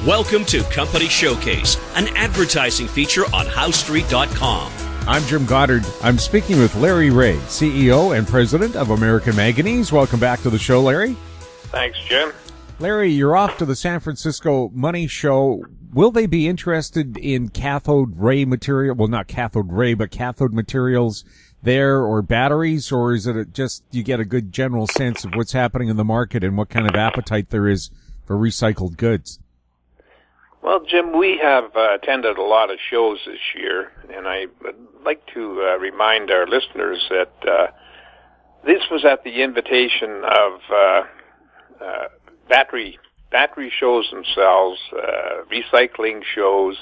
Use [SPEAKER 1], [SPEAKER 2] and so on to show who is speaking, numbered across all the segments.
[SPEAKER 1] Welcome to Company Showcase, an advertising feature on HowStreet.com.
[SPEAKER 2] I'm Jim Goddard. I'm speaking with Larry Reaugh, CEO and President of American Manganese. Welcome back to the show, Larry.
[SPEAKER 3] Thanks, Jim.
[SPEAKER 2] Larry, you're off to the San Francisco Money Show. Will they be interested in cathode ray material? Well, not cathode ray, but cathode materials there, or batteries? Or is it just you get a good general sense of what's happening in the market and what kind of appetite there is for recycled goods?
[SPEAKER 3] Well, Jim, we have attended a lot of shows this year, and I would like to remind our listeners that this was at the invitation of battery shows themselves, recycling shows.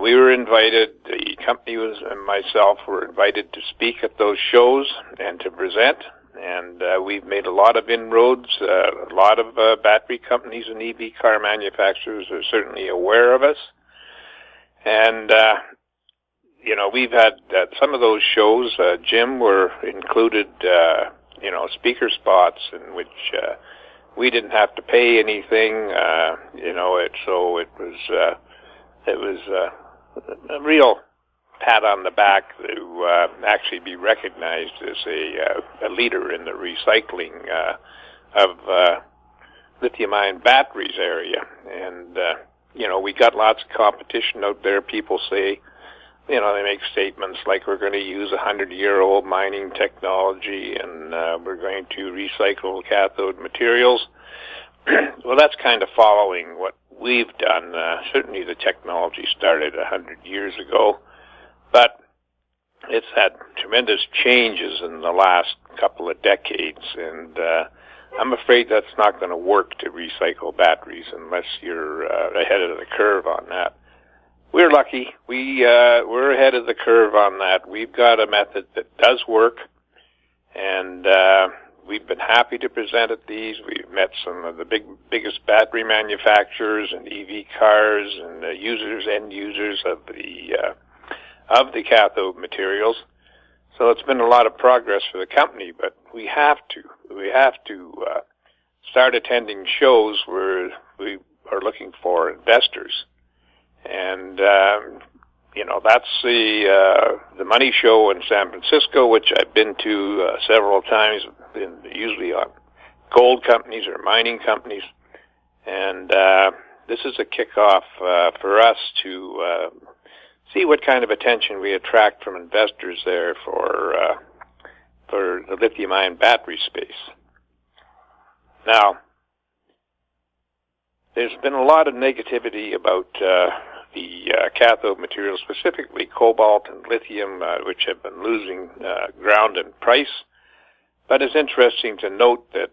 [SPEAKER 3] We were invited, the company and myself were invited to speak at those shows and to present. And we've made a lot of inroads. A lot of battery companies and EV car manufacturers are certainly aware of us. And, we've had some of those shows, Jim, were included, speaker spots in which we didn't have to pay anything. It was a real pat on the back to actually be recognized as a leader in the recycling of lithium-ion batteries area. And, we got lots of competition out there. People say, they make statements like we're going to use 100-year-old mining technology and we're going to recycle cathode materials. Well, that's kind of following what we've done. Certainly the technology started 100 years ago. But it's had tremendous changes in the last couple of decades, and I'm afraid that's not going to work to recycle batteries unless you're ahead of the curve on that. We're lucky. We're ahead of the curve on that. We've got a method that does work, and we've been happy to present at these. We've met some of the biggest battery manufacturers and EV cars and end users of the cathode materials. So it's been a lot of progress for the company, but we have to start attending shows where we are looking for investors. And, that's the Money Show in San Francisco, which I've been to several times, usually on gold companies or mining companies. And this is a kickoff for us to see what kind of attention we attract from investors there for the lithium-ion battery space. Now, there's been a lot of negativity about the cathode materials, specifically cobalt and lithium, which have been losing ground in price. But it's interesting to note that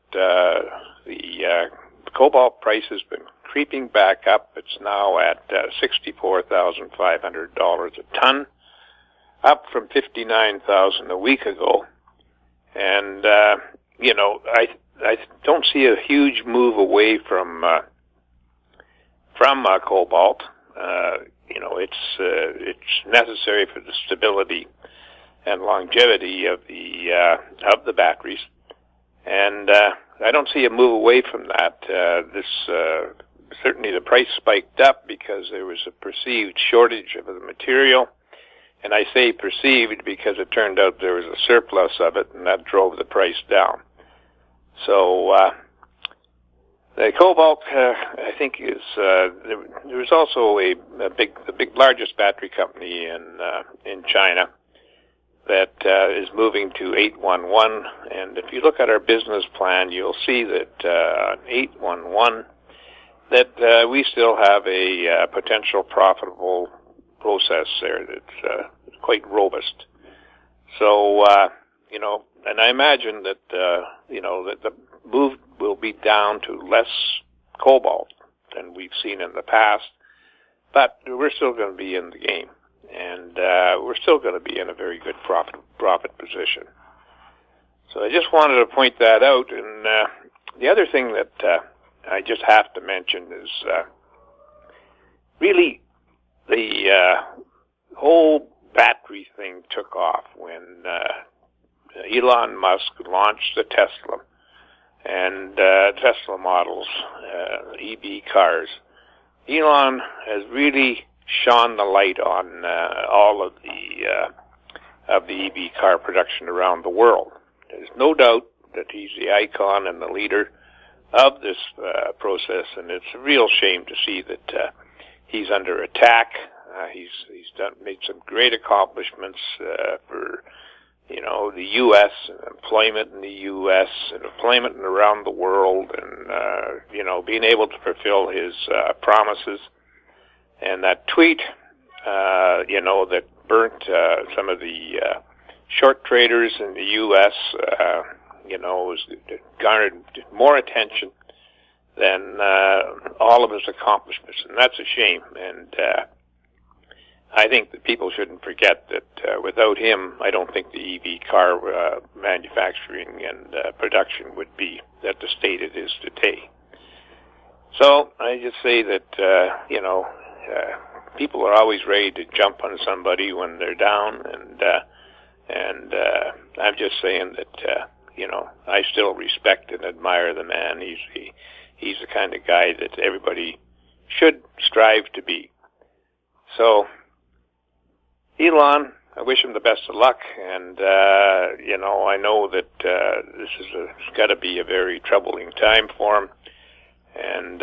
[SPEAKER 3] the cobalt price has been creeping back up. It's now at $64,500 a ton, up from $59,000 a week ago. And I don't see a huge move away from cobalt. It's necessary for the stability and longevity of the batteries, and I don't see a move away from that. Certainly the price spiked up because there was a perceived shortage of the material, and I say perceived because it turned out there was a surplus of it, and that drove the price down. So the cobalt, I think, is there was also the largest battery company in China that is moving to 811, and if you look at our business plan, you'll see that on 811 that we still have a potential profitable process there that's quite robust. So and I imagine that that the move will be down to less cobalt than we've seen in the past, but we're still going to be in the game, and we're still going to be in a very good profit position. So I just wanted to point that out. And the other thing that I just have to mention is really the whole battery thing took off when Elon Musk launched the Tesla and Tesla models, EV cars. Elon has really shone the light on all of the EV car production around the world. There's no doubt that he's the icon and the leader of this process, and it's a real shame to see that he's under attack. He's made some great accomplishments for the U.S. and employment in the U.S. and employment around the world, and being able to fulfill his promises. And that tweet, that burnt some of the short traders in the U.S. Garnered more attention than all of his accomplishments, and that's a shame. And I think that people shouldn't forget that without him, I don't think the EV car manufacturing and production would be at the state it is today. So I just say that people are always ready to jump on somebody when they're down, and I'm just saying that I still respect and admire the man. He's the kind of guy that everybody should strive to be. So, Elon, I wish him the best of luck, and I know that this has got to be a very troubling time for him, and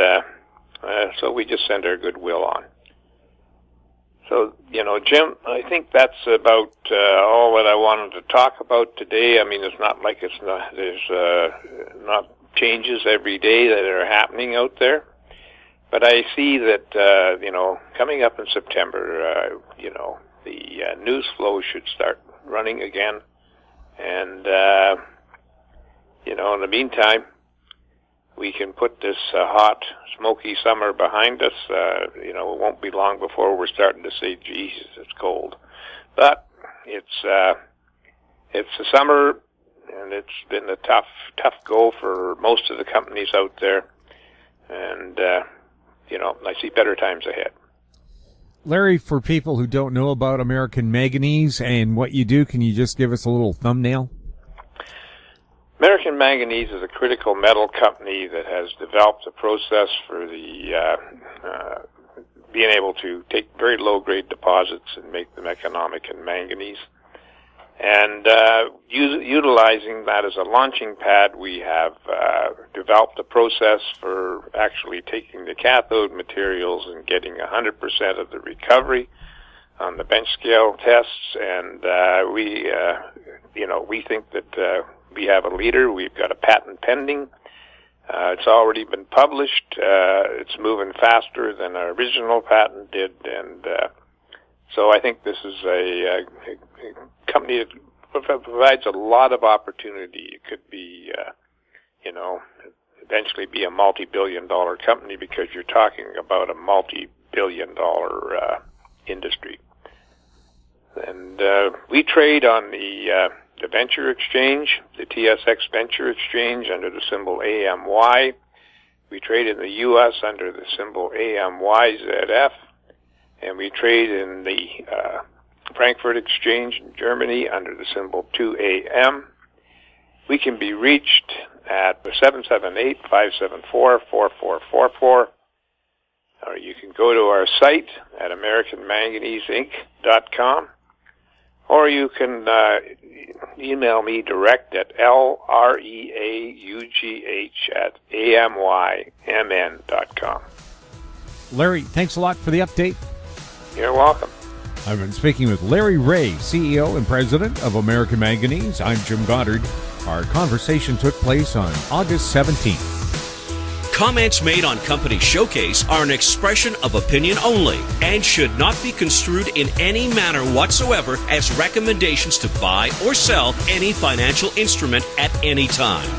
[SPEAKER 3] so we just send our goodwill on. So, Jim, I think that's about all that I wanted to talk about today. I mean, it's not like there's not changes every day that are happening out there. But I see that, coming up in September, the news flow should start running again. And, in the meantime, we can put this hot, smoky summer behind us. It won't be long before we're starting to say, Jesus, it's cold. But it's the summer, and it's been a tough go for most of the companies out there. And, I see better times ahead.
[SPEAKER 2] Larry, for people who don't know about American Manganese and what you do, can you just give us a little thumbnail?
[SPEAKER 3] American Manganese is a critical metal company that has developed a process for the being able to take very low-grade deposits and make them economic in manganese. And utilizing that as a launching pad, we have developed a process for actually taking the cathode materials and getting 100% of the recovery on the bench scale tests. And we think that we have a leader. We've got a patent pending. It's already been published. It's moving faster than our original patent did, and so I think this is a company that provides a lot of opportunity. It could be, eventually be a multi-billion-dollar company because you're talking about a multi-billion-dollar industry. And we trade on the venture exchange, the TSX venture exchange, under the symbol AMY. We trade in the U.S. under the symbol AMYZF, and we trade in the Frankfurt exchange in Germany under the symbol 2AM. We can be reached at 778-574-4444, or you can go to our site at AmericanManganeseInc.com, or you can email me direct at LREAUGH@AMYMN.com.
[SPEAKER 2] Larry, thanks a lot for the update.
[SPEAKER 3] You're welcome.
[SPEAKER 2] I've been speaking with Larry Reaugh, CEO and President of American Manganese. I'm Jim Goddard. Our conversation took place on August 17th.
[SPEAKER 1] Comments made on Company Showcase are an expression of opinion only and should not be construed in any manner whatsoever as recommendations to buy or sell any financial instrument at any time.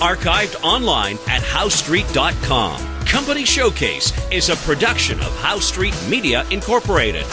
[SPEAKER 1] Archived online at HowStreet.com. Company Showcase is a production of How Street Media Incorporated.